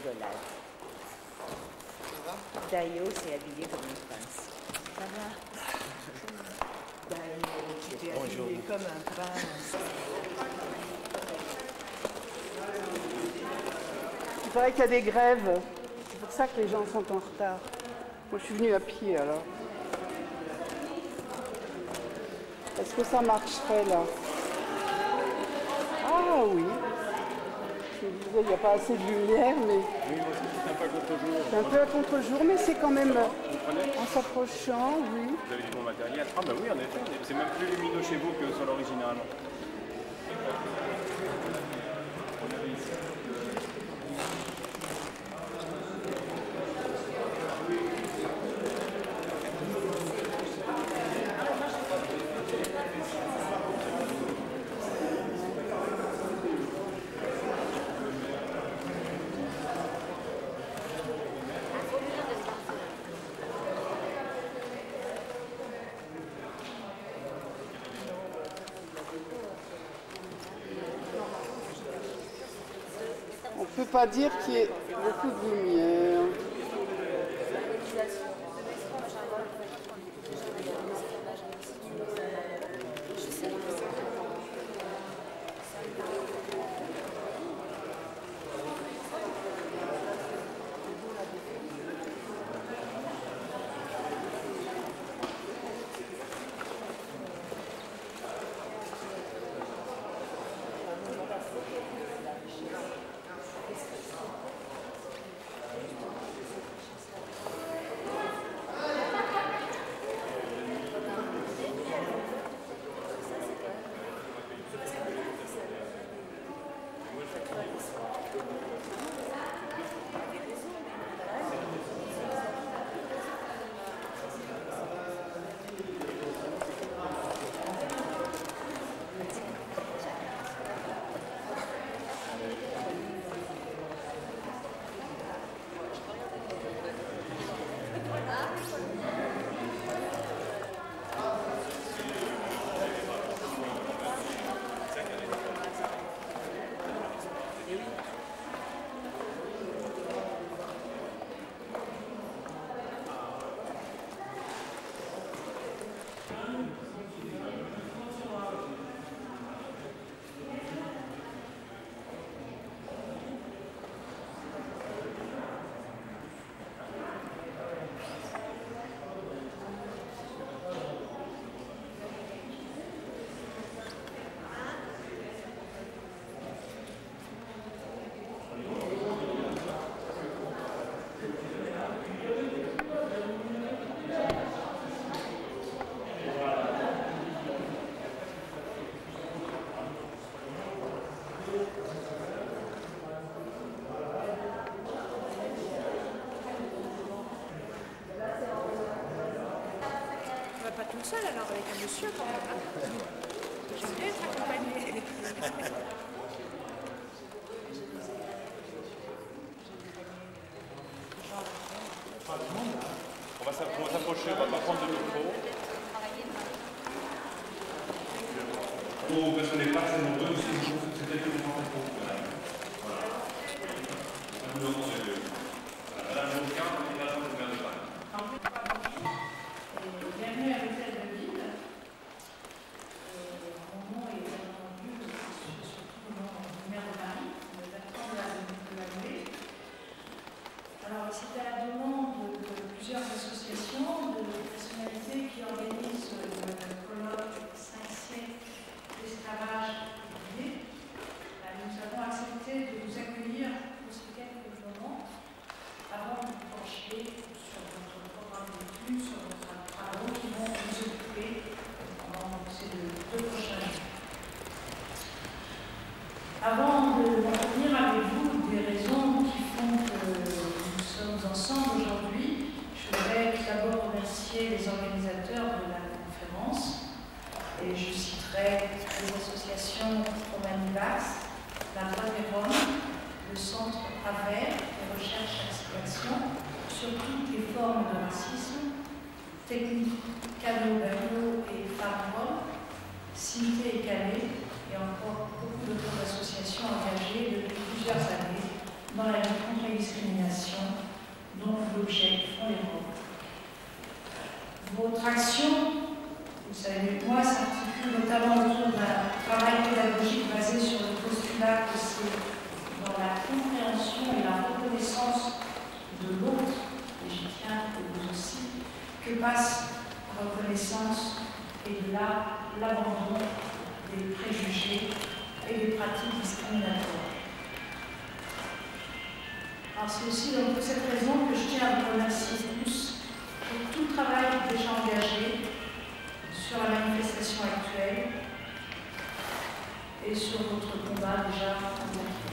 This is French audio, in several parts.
rigolade. Dayo s'est habillé comme une prince. Ça va? Dayo, tu t'es habillé comme un prince. Il paraît qu'il y a des grèves. C'est pour ça que les gens sont en retard. Moi, je suis venue à pied, alors. Est-ce que ça marcherait, là? Ah oui. Je me disais, il n'y a pas assez de lumière, mais... Oui, moi aussi, c'est un peu à contre-jour. C'est un peu à contre-jour, mais c'est quand même... En s'approchant, oui. Vous avez du bon matériel. Ah bah oui, en effet. C'est même plus lumineux chez vous que sur l'original. On ne peut pas dire qu'il y ait beaucoup de lumière. Pas toute seule alors, avec un monsieur quand même. Hein. J'aime bien être accompagnée. On va s'approcher, on va pas prendre de micro. Oh, parce qu'on n'est pas très nombreux aussi, c'est peut-être une grande groupe. Voilà. Madame Jonquière, on est là dans le gouvernement. Bienvenue à l'hôtel de ville. Mon nom est bien entendu, surtout le nom du maire de Paris, le patron de la Vouée. Alors, c'est à la demande de plusieurs associations, de personnalités qui organisent le colloque 5 siècles d'esclavage guidé. Nous avons accepté de vous accueillir pour ces quelques moments avant de vous pencher sur votre programme d'études, sur votre travaux qui vont vous occuper pendant ces 2 prochains jours. Avant de revenir avec vous des raisons qui font que nous sommes ensemble aujourd'hui, je voudrais tout d'abord remercier les organisateurs de la conférence et je citerai les associations Romanivax, la Voix des Roms, le Centre AVER de recherche et expression sur toutes les formes de racisme, Technique Cano et Femmes Roms, Cité et Calais, et encore beaucoup d'autres associations engagées depuis plusieurs années dans la lutte contre les discriminations dont l'objet font les Roms. Votre action, vous savez, moi, s'articule notamment autour d'un travail pédagogique basé sur le postulat que c'est dans la compréhension et la reconnaissance de l'autre, et j'y tiens, et vous aussi, que passe la reconnaissance et de l'abandon des préjugés et des pratiques discriminatoires. Alors c'est aussi donc pour cette raison que je tiens à vous remercier tous pour tout le travail déjà engagé sur la manifestation actuelle et sur votre combat déjà engagé.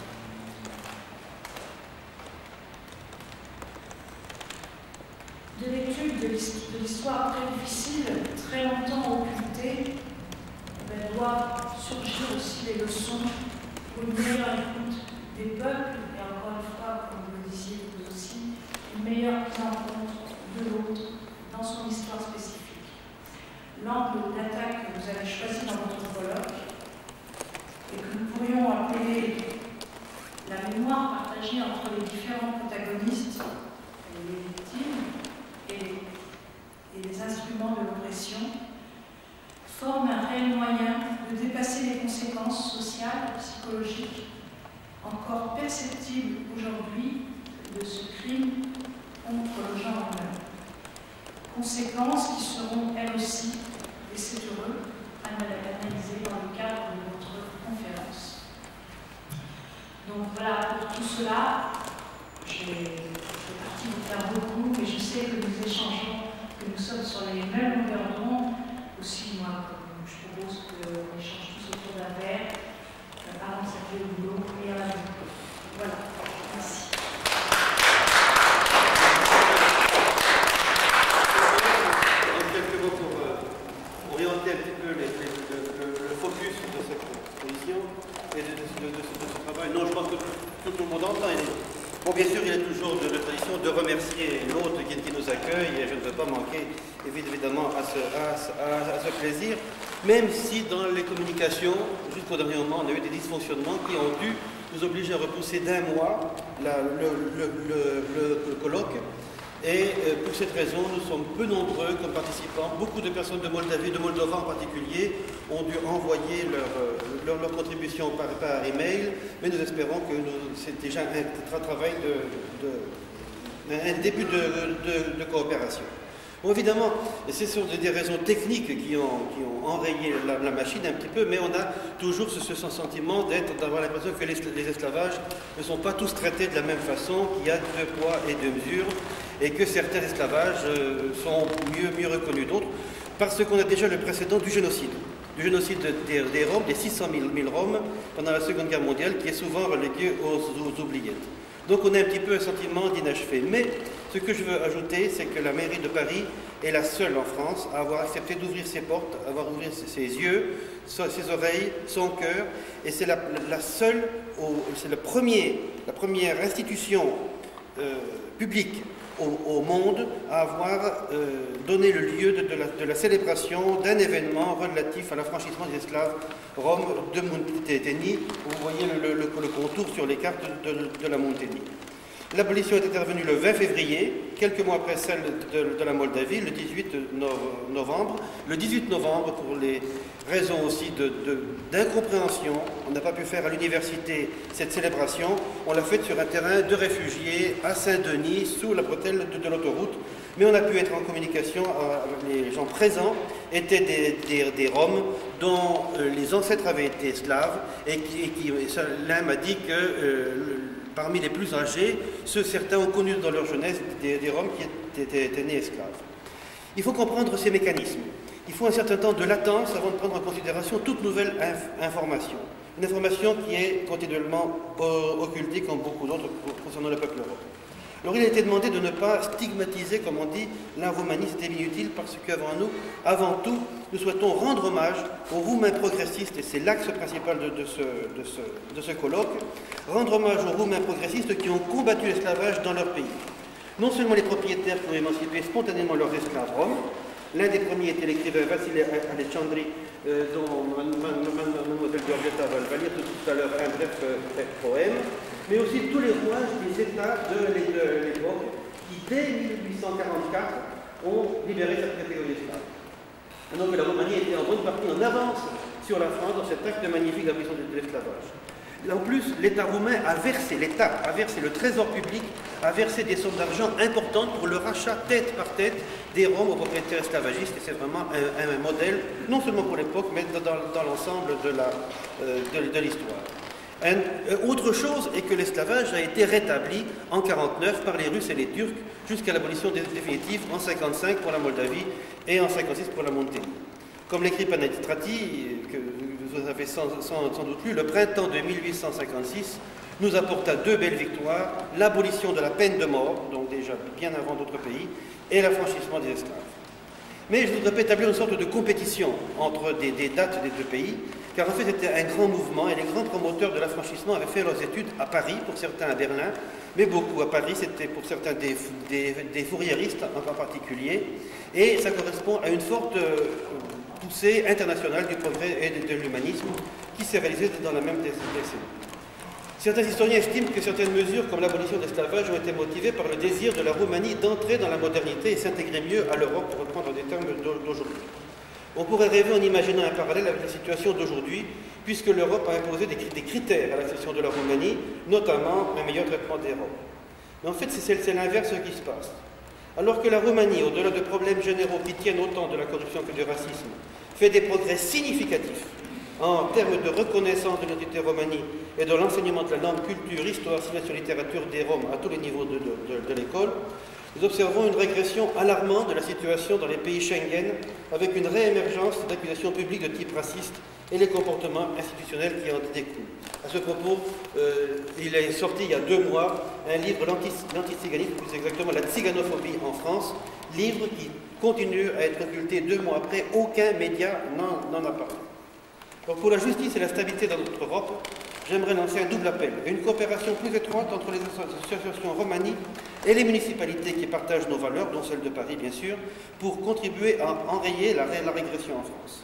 De l'étude de l'histoire très difficile, très longtemps occultée, doivent surgir aussi les leçons pour une meilleure écoute des peuples, et encore une fois, comme vous le disiez vous aussi, une meilleure prise en compte de l'autre dans son histoire spécifique. L'angle d'attaque que vous avez choisi dans votre colloque, et que nous pourrions appeler la mémoire partagée entre les différents protagonistes, les victimes et les instruments de l'oppression, forme un réel moyen de dépasser les conséquences sociales, psychologiques, encore perceptibles aujourd'hui de ce crime contre le genre humain. Conséquences qui seront, elles aussi, et c'est heureux, analysées dans le cadre de votre conférence. Donc voilà, pour tout cela, j'ai parti vous faire beaucoup, mais je sais que nous échangeons, que nous sommes sur les mêmes longueurs d'onde. Aussi, moi, je propose qu'on échange tous autour d'un verre, avant de s'appeler au boulot et à la maison. Voilà, merci. Quelques mots pour orienter un petit peu le focus de cette exposition et de ce travail. Non, je pense que tout le monde entend. Bon, bien sûr, il est toujours de tradition de remercier l'hôte qui nous accueille, et je ne veux pas manquer évidemment à ce plaisir, même si dans les communications, jusqu'au dernier moment, on a eu des dysfonctionnements qui ont dû nous obliger à repousser d'un mois le colloque. Et pour cette raison, nous sommes peu nombreux comme participants. Beaucoup de personnes de Moldavie, de Moldova en particulier, ont dû envoyer leur contribution par email, mais nous espérons que c'est déjà un travail un début de coopération. Bon, évidemment, ce sont des raisons techniques qui ont enrayé la machine un petit peu, mais on a toujours ce sentiment d'avoir l'impression que les esclavages ne sont pas tous traités de la même façon, qu'il y a deux poids et deux mesures, et que certains esclavages sont mieux reconnus d'autres, parce qu'on a déjà le précédent du génocide des Roms, des 600 000 Roms pendant la Seconde Guerre mondiale, qui est souvent relégué aux oubliettes. Donc on a un petit peu un sentiment d'inachevé. Mais ce que je veux ajouter, c'est que la mairie de Paris est la seule en France à avoir accepté d'ouvrir ses portes, à avoir ouvert ses yeux, ses oreilles, son cœur, et c'est la seule, c'est la première institution publique au monde à avoir donné le lieu de la célébration d'un événement relatif à l'affranchissement des esclaves roms de Munténie. Vous voyez le contour sur les cartes de la Munténie. L'abolition est intervenue le 20 février, quelques mois après celle de la Moldavie, le 18 novembre. Le 18 novembre, pour les raisons aussi d'incompréhension, on n'a pas pu faire à l'université cette célébration. On l'a faite sur un terrain de réfugiés à Saint-Denis, sous la bretelle de l'autoroute. Mais on a pu être en communication avec les gens présents, étaient des Roms dont les ancêtres avaient été esclaves, et l'un m'a dit que parmi les plus âgés, certains ont connu dans leur jeunesse des Roms qui étaient nés esclaves. Il faut comprendre ces mécanismes. Il faut un certain temps de latence avant de prendre en considération toute nouvelle information. Une information qui est continuellement occultée, comme beaucoup d'autres, concernant le peuple rom. Alors il a été demandé de ne pas stigmatiser, comme on dit, la Roumanie, c'était inutile parce qu'avant tout, nous souhaitons rendre hommage aux Roumains progressistes, et c'est l'axe principal de ce colloque, rendre hommage aux Roumains progressistes qui ont combattu l'esclavage dans leur pays. Non seulement les propriétaires qui ont émancipé spontanément leurs esclaves roms, L'un des premiers était l'écrivain Vassili Alexandri, dont mademoiselle Giorgetta va lire tout à l'heure un bref poème, mais aussi tous les rouages des États de l'époque qui, dès 1844, ont libéré cette catégorie d'esclaves. Donc la Roumanie était en bonne partie en avance sur la France dans cet acte magnifique d'abolition de l'esclavage. En plus, l'État roumain a versé, le trésor public a versé des sommes d'argent importantes pour le rachat tête par tête des Roms aux propriétaires esclavagistes, et c'est vraiment un modèle, non seulement pour l'époque, mais dans l'ensemble de l'histoire. Autre chose est que l'esclavage a été rétabli en 1949 par les Russes et les Turcs jusqu'à l'abolition définitive en 1955 pour la Moldavie et en 1956 pour la Monténie. Comme l'écrit Panastrati, que vous avez sans doute lu, le printemps de 1856 nous apporta deux belles victoires, l'abolition de la peine de mort, donc déjà bien avant d'autres pays, et l'affranchissement des esclaves. Mais je voudrais établir une sorte de compétition entre des dates des deux pays, car en fait c'était un grand mouvement et les grands promoteurs de l'affranchissement avaient fait leurs études à Paris, pour certains à Berlin, mais beaucoup à Paris, c'était pour certains des fourriéristes en particulier, et ça correspond à une forte poussée internationale du progrès et de l'humanisme qui s'est réalisée dans la même décennie. Certains historiens estiment que certaines mesures comme l'abolition de l'esclavage ont été motivées par le désir de la Roumanie d'entrer dans la modernité et s'intégrer mieux à l'Europe, pour reprendre des termes d'aujourd'hui. On pourrait rêver en imaginant un parallèle avec la situation d'aujourd'hui, puisque l'Europe a imposé des critères à l'accession de la Roumanie, notamment un meilleur traitement des Roms. Mais en fait, c'est l'inverse qui se passe. Alors que la Roumanie, au-delà de problèmes généraux qui tiennent autant de la corruption que du racisme, fait des progrès significatifs en termes de reconnaissance de l'identité romanie et de l'enseignement de la langue, culture, histoire, civilisation, littérature des Roms à tous les niveaux de l'école, nous observons une régression alarmante de la situation dans les pays Schengen, avec une réémergence d'accusations publiques de type raciste et les comportements institutionnels qui en découlent. À ce propos, il est sorti il y a 2 mois un livre, l'antiziganisme, plus exactement la tziganophobie en France, livre qui continue à être occulté 2 mois après, aucun média n'en a parlé. Donc pour la justice et la stabilité dans notre Europe, j'aimerais lancer un double appel, une coopération plus étroite entre les associations romanies et les municipalités qui partagent nos valeurs, dont celle de Paris bien sûr, pour contribuer à enrayer la régression en France.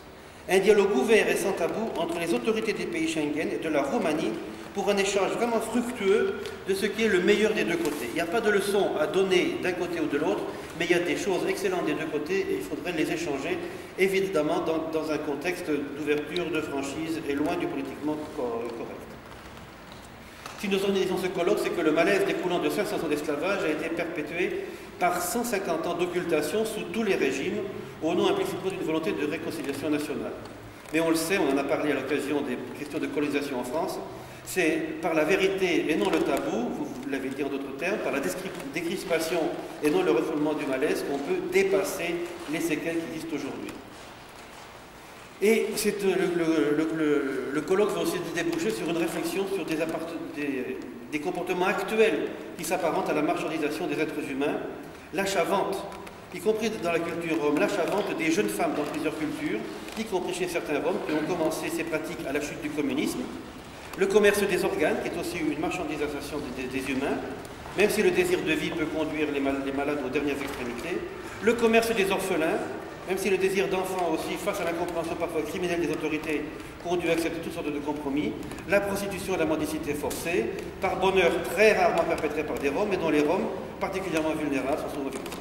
Un dialogue ouvert et sans tabou entre les autorités des pays Schengen et de la Roumanie pour un échange vraiment fructueux de ce qui est le meilleur des deux côtés. Il n'y a pas de leçon à donner d'un côté ou de l'autre, mais il y a des choses excellentes des deux côtés et il faudrait les échanger, évidemment dans un contexte d'ouverture, de franchise et loin du politiquement correct. Si nous organisons ce colloque, c'est que le malaise découlant de 500 ans d'esclavage a été perpétué par 150 ans d'occultation sous tous les régimes, au nom implicitement d'une volonté de réconciliation nationale. Mais on le sait, on en a parlé à l'occasion des questions de colonisation en France, c'est par la vérité et non le tabou, vous l'avez dit en d'autres termes, par la décrispation et non le refoulement du malaise qu'on peut dépasser les séquelles qui existent aujourd'hui. Et le colloque va aussi déboucher sur une réflexion sur des comportements actuels qui s'apparentent à la marchandisation des êtres humains, l'achat-vente, y compris dans la culture rome, l'achat-vente des jeunes femmes dans plusieurs cultures, y compris chez certains Roms qui ont commencé ces pratiques à la chute du communisme, le commerce des organes, qui est aussi une marchandisation des humains, même si le désir de vie peut conduire les malades aux dernières extrémités, le commerce des orphelins, même si le désir d'enfant aussi, face à l'incompréhension parfois criminelle des autorités, conduit à accepter toutes sortes de compromis, la prostitution et la mendicité forcée, par bonheur très rarement perpétrée par des Roms, mais dont les Roms, particulièrement vulnérables, sont souvent victimes.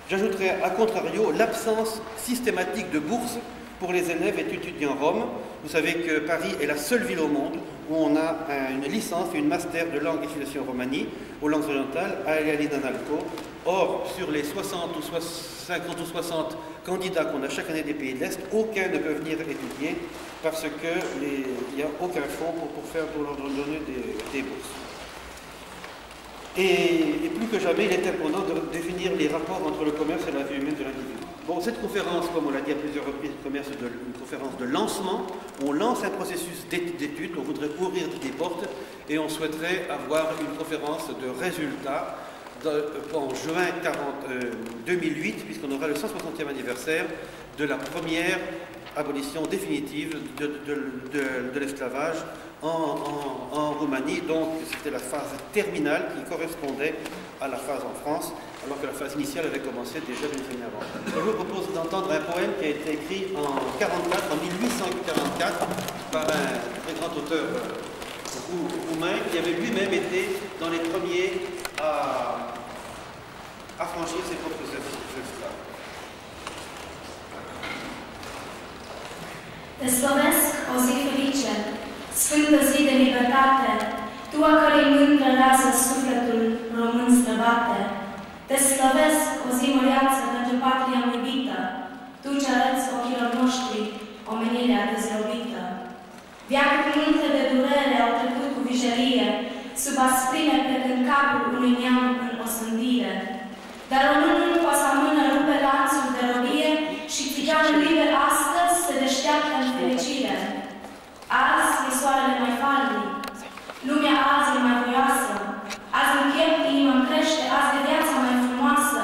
J'ajouterai à contrario l'absence systématique de bourses pour les élèves et étudiants roms. Vous savez que Paris est la seule ville au monde où on a une licence et une master de langue et civilisation romanie, aux langues orientales, à Alianalco. Or, sur les 50 ou 60 candidats qu'on a chaque année des pays de l'Est, aucun ne peut venir étudier parce qu'il n'y a aucun fonds pour leur donner des bourses. Et plus que jamais, il est important de définir les rapports entre le commerce et la vie humaine de l'individu. Bon, cette conférence, comme on l'a dit à plusieurs reprises, une conférence de lancement. On lance un processus d'études, on voudrait ouvrir des portes et on souhaiterait avoir une conférence de résultats en juin 2008, puisqu'on aura le 160e anniversaire de la première abolition définitive de l'esclavage en Roumanie. Donc c'était la phase terminale qui correspondait à la phase en France, alors que la phase initiale avait commencé déjà des années avant. Je vous propose d'entendre un poème qui a été écrit en 1844 par un très grand auteur roumain qui avait lui-même été dans les premiers à franchir ses propres esclaves. Te slăvesc o zi ferice, sfântă zi de libertate, tu a cărei mândră rază sufletul român străbate. Te slăvesc o zi măreață pentru patria iubită, tu ce arăți ochilor noștri omenirea dezrobită. Veacuri multe de durere au trecut cu vijelie, sub asprime plecând capul unui neam în osândire. Dar românul cu a sa mână rupe lanțul de robie și țiganul liber astăzi se deșteaptă în fericire. Azi e soarele mai falnic, lumea azi e mai voioasă, azi în piept inima-mi crește, azi de viața mai frumoasă,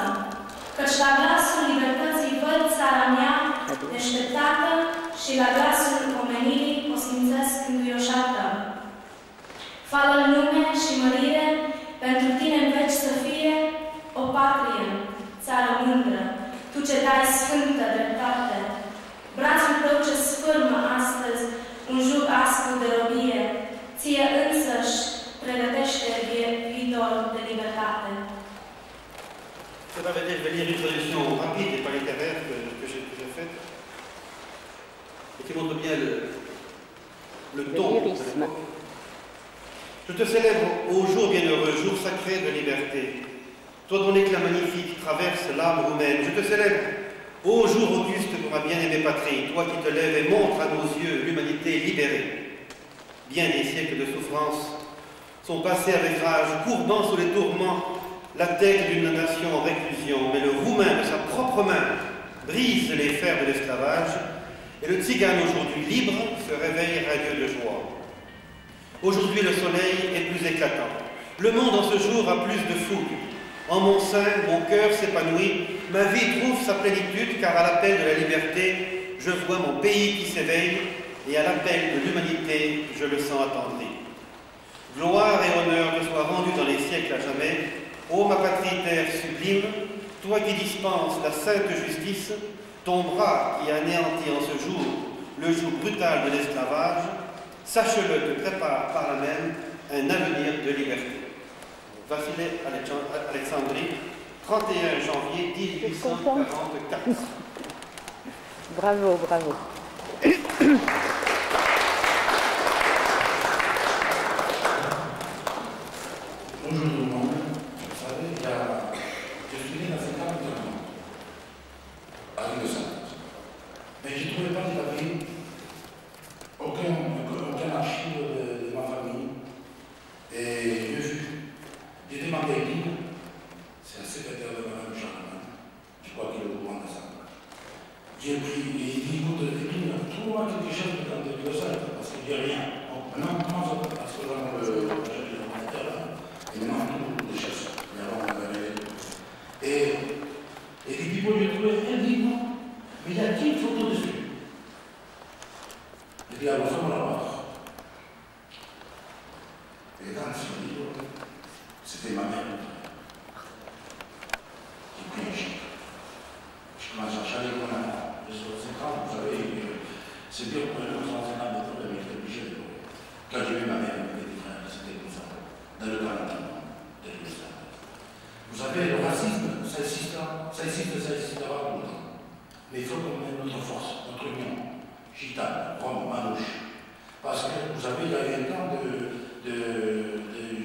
căci la glasul libertății văd țara mea deșteptată și la glasul omenirii o sfințesc înduioșată. Fală în lume și mărire, pentru tine în veci să fie o patrie, țară mândră, tu ce dai sfântă dreptate. Brațul tău ce sfârmă astăzi un jug aspru de robie, ție însăși pregătește viitor de libertate. Ça va je vais lire une traduction rapide et pas littéraire que j'ai faite, et qui montre bien le ton de l'époque. Je te célèbre ô jour bienheureux, jour sacré de liberté. Toi dont l'éclat magnifique traverse l'âme roumaine, je te célèbre, ô jour auguste pour ma bien-aimée patrie, toi qui te lèves et montres à nos yeux l'humanité libérée. Bien des siècles de souffrance sont passés avec rage, courbant sous les tourments la tête d'une nation en réclusion, mais le roumain de sa propre main brise les fers de l'esclavage, et le tzigane aujourd'hui libre se réveille radieux de joie. Aujourd'hui le soleil est plus éclatant. Le monde en ce jour a plus de fougue. En mon sein, mon cœur s'épanouit, ma vie trouve sa plénitude, car à l'appel de la liberté, je vois mon pays qui s'éveille, et à l'appel de l'humanité, je le sens attendri. Gloire et honneur te soient rendus dans les siècles à jamais, ô ma patrie terre sublime, toi qui dispenses la sainte justice, ton bras qui anéantit en ce jour le joug brutal de l'esclavage, sache-le te prépare par là même un avenir de liberté. Vassile Alexandrie, 31 janvier 1844. Bravo, bravo. Bonjour tout le monde. Vous savez, je suis né dans 50 ans, à l'île de Sainte. Mais je ne trouvais pas qu'il y avait aucun archive de ma famille. Et j'ai demandé à Guy, c'est un secrétaire de Mme Charlemagne, je crois qu'il est au courant de ça. J'ai pris, et il dit, écoute, trouve-moi quelque chose de quand tu veux ça, parce qu'il n'y a rien. Donc maintenant, comment ça va? Parce que vraiment, le monteur là, et maintenant, on trouve des choses. Mais avant, on avait et puis, Bibo, j'ai trouvé un livre, mais il y a 10 photos dessus. Je dis, alors, ça, on va la voir. Et dans ce livre, c'était ma mère. J'ai pris un chèque. Je commence à chercher mon enfant. Je suis aux 5 ans, vous savez, c'est bien pour les gens qui ont 50 ans, mais j'étais obligé de pleurer. Quand j'ai vu ma mère, mes petits frères, c'était comme ça, dans le Canada, de l'Islam. Vous savez, le racisme, ça existera tout le temps. Mais il faut qu'on mette notre force, notre union, gitane, rome, manouche. Parce que, vous savez, il y a eu un temps de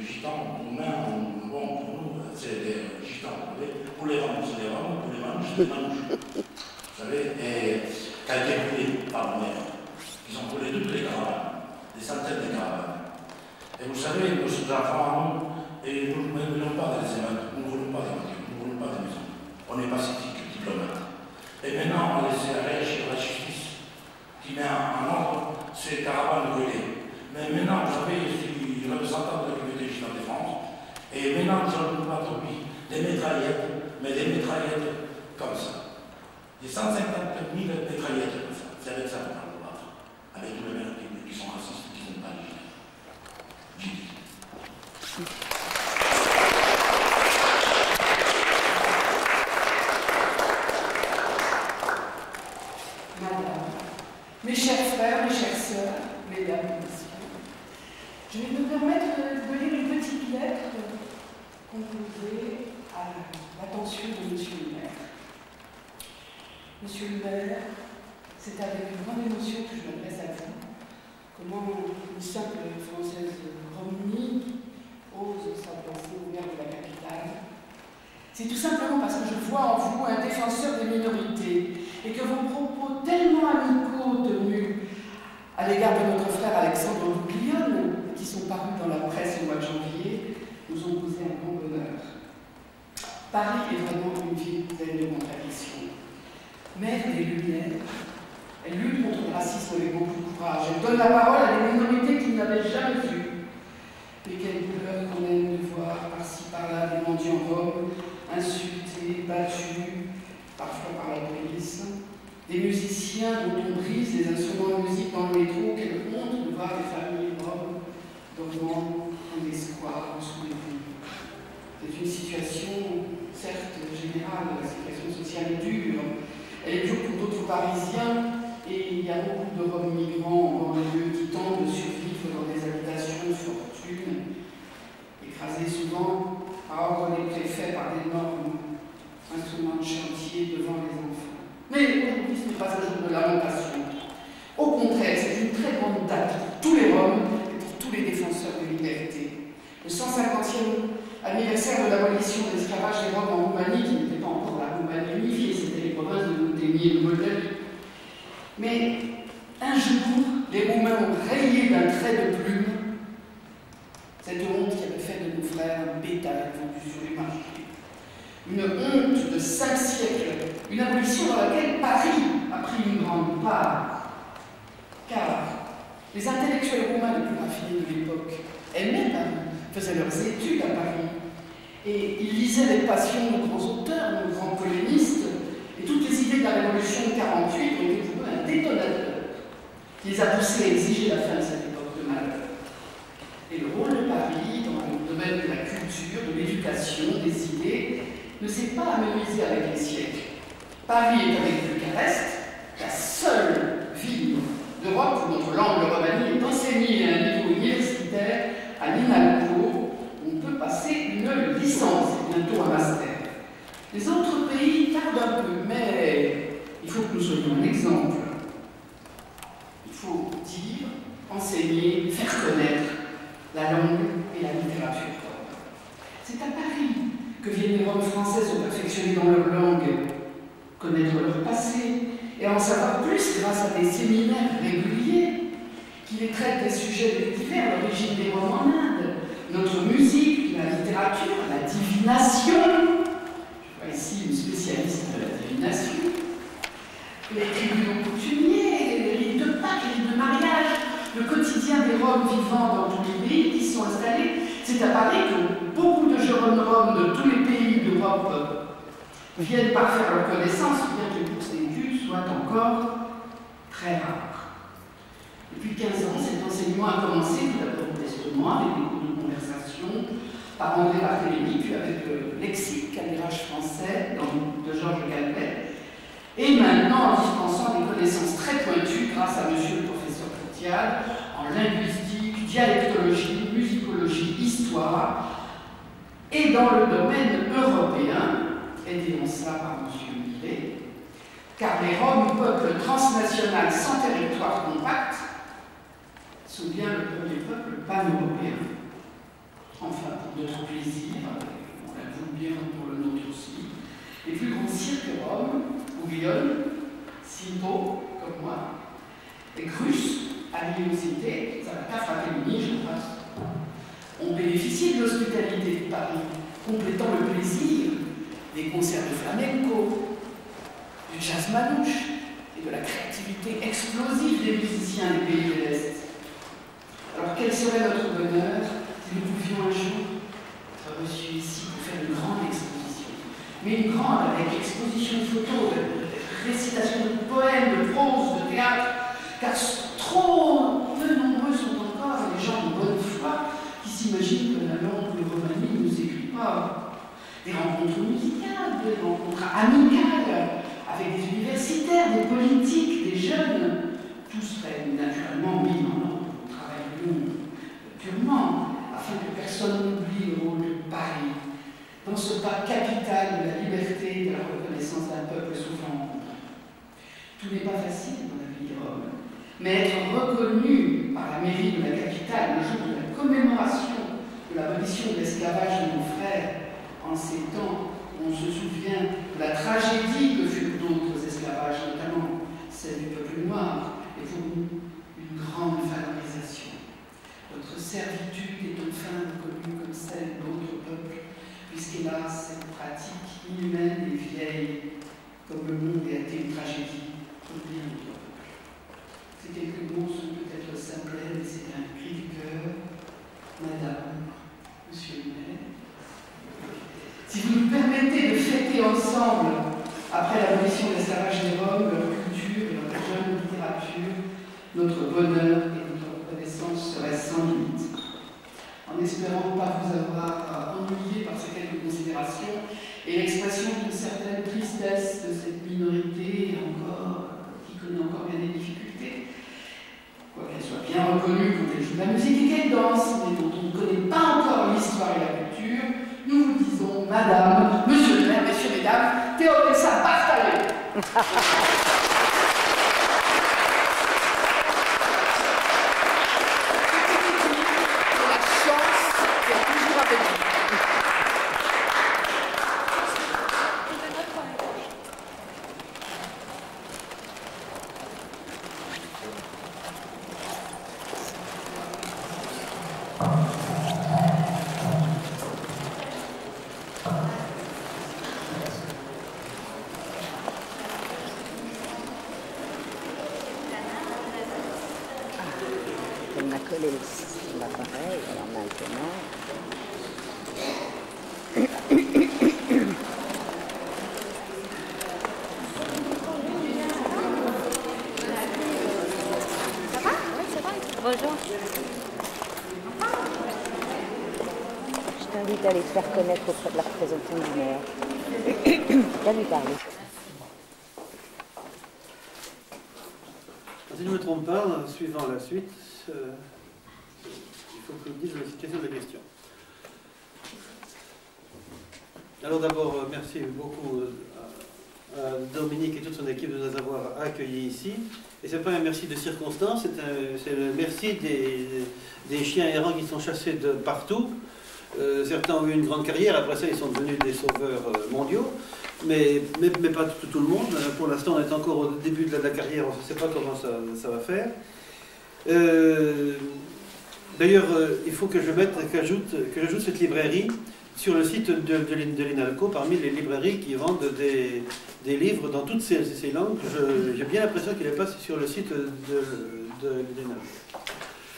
gitans roumains, bon, pour nous, c'est des gitans. Pour les roms, c'est des roms, pour les manouches, c'est des manouches. Vous savez, et qui a été brûlé par la mer. Ils ont brûlé toutes les caravanes, des centaines de caravanes. Et vous savez, nos enfants, et nous ne voulons pas des émeutes, nous ne voulons pas des voitures, nous ne voulons pas des maisons. On est pacifique, diplomate. Et maintenant, on a laissé réagir la justice qui met en ordre ces caravanes brûlées. Mais maintenant, vous savez, je suis représentant de la communauté gitane de France, et maintenant, nous allons nous battre, oui. des mitraillettes, mais des mitraillettes comme ça. Des 150 000 mitraillettes comme ça. C'est avec ça qu'on parle de battre. Avec tous les mecs qui sont racistes, qui ne sont pas légitimes. Madame, mes chers frères, mes chères sœurs, mesdames et messieurs, je vais me permettre de lire une petite lettre composée à l'attention de M. le maire. Monsieur le maire, c'est avec une grande émotion que je m'adresse à vous. Comment une simple Française Romney ose s'adresser au maire de la capitale? C'est tout simplement parce que je vois en vous un défenseur des minorités et que vos propos tellement amicaux tenus à l'égard de notre frère Alexandre Bouglione, qui sont parus dans la presse au mois de janvier, nous ont causé un grand bonheur. Paris est vraiment une ville pleine de contradictions. Mère des Lumières, elle lutte contre le racisme avec beaucoup de courage. Elle donne la parole à des minorités qu'ils n'avaient jamais vues. Mais quelle douleur qu'on aime de voir par-ci par-là des mendiants roms insultés, battus, parfois par la police, des musiciens dont on brise les instruments de musique dans le métro. Quelle honte de voir des familles roms dormant en des squares sous les ponts. C'est une situation, certes générale, la situation sociale est dure. Elle est dure pour d'autres Parisiens, et il y a beaucoup de Roms migrants en banlieue qui tentent de survivre dans des habitations de fortune, écrasées souvent à ordre des préfets par d'énormes instruments de chantier devant les enfants. Mais aujourd'hui, ce n'est pas un jour de lamentation. Au contraire, c'est une très grande date pour tous les Roms et pour tous les défenseurs de liberté. Le 150e anniversaire de l'abolition de l'esclavage des Roms en Roumanie, qui n'était pas encore la Roumanie unifiée, c'était les provinces de Monténie et de Moldavie. Mais un jour, les Roumains ont rayé d'un trait de plume cette honte qui avait fait de nos frères un bétail vendu sur les marchés. Une honte de 5 siècles, une abolition dans laquelle Paris a pris une grande part. Car les intellectuels roumains les plus raffinés de l'époque aimaient Paris, faisaient leurs études à Paris, et ils lisaient les passions de grands auteurs, de grands polémistes, et toutes les idées de la Révolution de 48 ont été pour eux un détonateur qui les a poussés à exiger la fin de cette époque de malheur. Et le rôle de Paris dans le domaine de la culture, de l'éducation, des idées, ne s'est pas amenuisé avec les siècles. Paris est avec Bucarest la seule ville d'Europe où notre langue, le romani, est enseignée à un niveau universitaire à l'INALCO, où on peut passer une licence et bientôt un master. Les autres pays tardent un peu, mais il faut que nous soyons un exemple. Il faut dire, enseigner, faire connaître la langue et la littérature. C'est à Paris que viennent les Roms français se perfectionner dans leur langue, connaître leur passé et en savoir plus grâce à des séminaires réguliers qui les traitent des sujets divers, l'origine des Roms en Inde, notre musique, la littérature, la divination. Je vois ici une spécialiste de la divination. Les tribunaux coutumiers, les rites de Pâques, les rites de mariage, le quotidien des Roms vivant dans tous les pays qui sont installés. C'est à Paris que beaucoup de jeunes Roms de tous les pays d'Europe viennent par faire leur connaissance, bien que les bourses d'études soient encore très rares. Depuis 15 ans, cet enseignement a commencé tout d'abord modestement avec des cours de conversation par André Barthélemy, puis avec le lexique, calérage français, de Georges Calvet, et maintenant en dispensant des connaissances très pointues grâce à monsieur le professeur Coutial en linguistique, dialectologie, musicologie, histoire, et dans le domaine européen, aidé en cela par M. Millet, car les Roms, peuple transnational sans territoire compact, sont bien le premier peuple pan-européen. Enfin, pour notre plaisir, on l'a voulu bien pour le nôtre aussi, les plus grands cirques roms, Bouglione, Simbo, comme moi, et Grus, Aliosité, Zalaka, Fratelli, je passe, ont bénéficié de l'hospitalité de Paris, complétant le plaisir des concerts de flamenco, du jazz manouche et de la créativité explosive des musiciens des pays de l'Est. Alors quel serait notre bonheur si nous pouvions un jour être reçus ici pour faire une grande exposition mais une grande, avec exposition de photos, de récitation de poèmes, de prose, de théâtre, car trop peu nombreux sont encore les gens de bonne foi qui s'imaginent que la langue romanie ne s'écrit pas. Des rencontres musicales, des rencontres amicales, avec des universitaires, des politiques, des jeunes, tous seraient naturellement mis en ordre au travail de monde, purement, afin que personne n'oublie le rôle de Paris dans ce pas capital de la liberté et de la reconnaissance d'un peuple souffrant. Tout n'est pas facile dans la vie de Rome, mais être reconnu par la mairie de la capitale le jour de la commémoration de l'abolition de l'esclavage de nos frères, en ces temps où on se souvient de la tragédie que furent d'autres esclavages, notamment celle du peuple noir, est pour nous une grande valorisation. Notre servitude est enfin reconnue comme celle d'autres peuples, puisqu'hélas, cette pratique inhumaine et vieille, comme le monde a été une tragédie pour bien d'autres peuples. Ces quelques mots sont peut-être simplets, mais c'est un cri du cœur. Madame, Monsieur le maire, si vous nous permettez de fêter ensemble, après l'abolition de l'esclavage des Roms, leur culture et leur jeune littérature, notre bonheur et notre reconnaissance seraient sans limite. En espérant ne pas vous avoir ennuyé par ces quelques considérations et l'expression d'une certaine tristesse de cette minorité qui connaît encore bien des difficultés, quoiqu'elle soit bien reconnue quand elle joue de la musique et qu'elle danse, mais dont on ne connaît pas encore l'histoire et la culture, nous vous disons, Madame, Monsieur le maire, Messieurs, Mesdames, Théodore Elsa Barthalet. Elle m'a collé l'appareil, alors maintenant... Bonjour. Je t'invite à aller te faire connaître auprès de la représentante du maire. Viens lui parler. Si je ne me trompe pas, suivant la suite, il faut que vous me disiez la situation de la question. Alors d'abord, merci beaucoup à Dominique et toute son équipe de nous avoir accueillis ici. Et ce n'est pas un merci de circonstance, c'est le merci des chiens errants qui sont chassés de partout. Certains ont eu une grande carrière, après ça ils sont devenus des sauveurs mondiaux, mais pas tout le monde. Pour l'instant on est encore au début de la carrière, on ne sait pas comment ça va faire. D'ailleurs, il faut que j'ajoute cette librairie sur le site de l'INALCO, parmi les librairies qui vendent des livres dans toutes ces langues. J'ai bien l'impression qu'il n'est pas sur le site de l'INALCO.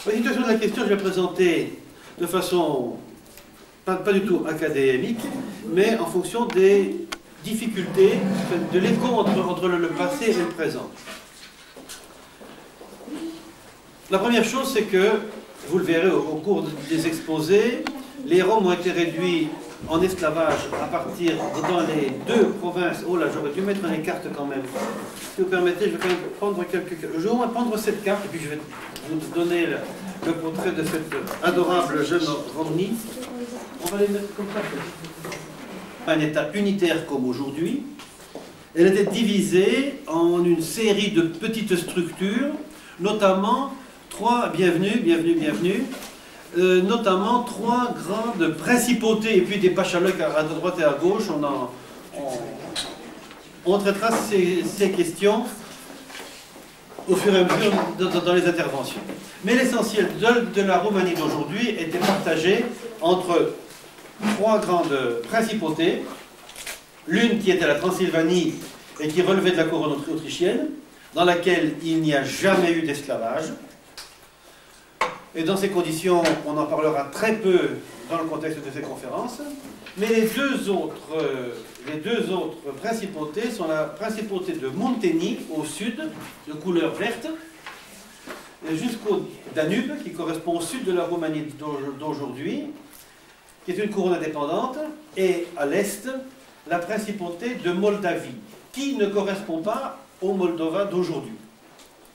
La situation de la question, je vais présenter de façon pas du tout académique, mais en fonction des difficultés, de l'écho entre le passé et le présent. La première chose, c'est que, vous le verrez au cours des exposés, les Roms ont été réduits en esclavage à partir dans les deux provinces. Oh là, j'aurais dû mettre les cartes quand même. Si vous permettez, je vais quand même prendre je vais au moins prendre cette carte et puis je vais vous donner le portrait de cette adorable jeune Romnie. On va les mettre comme ça. Un État unitaire comme aujourd'hui. Elle était divisée en une série de petites structures, notamment notamment trois grandes principautés et puis des pachalocs à droite et à gauche. On traitera ces questions au fur et à mesure dans les interventions. Mais l'essentiel de la Roumanie d'aujourd'hui était partagé entre trois grandes principautés, l'une qui était la Transylvanie et qui relevait de la couronne autrichienne, dans laquelle il n'y a jamais eu d'esclavage. Et dans ces conditions, on en parlera très peu dans le contexte de ces conférences. Mais les deux autres principautés sont la principauté de Munteni au sud, de couleur verte, jusqu'au Danube, qui correspond au sud de la Roumanie d'aujourd'hui, qui est une couronne indépendante, et à l'est, la principauté de Moldavie, qui ne correspond pas au Moldova d'aujourd'hui.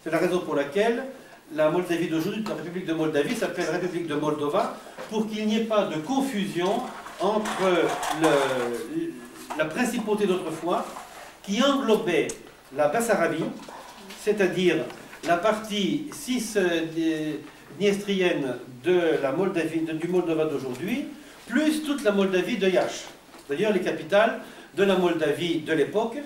C'est la raison pour laquelle la Moldavie d'aujourd'hui, la République de Moldavie, s'appelle République de Moldova, pour qu'il n'y ait pas de confusion entre la principauté d'autrefois, qui englobait la Bassarabie, c'est-à-dire la partie cisdniestrienne de la Moldavie, du Moldova d'aujourd'hui, plus toute la Moldavie de Iași, c'est-à-dire les capitales de la Moldavie de l'époque.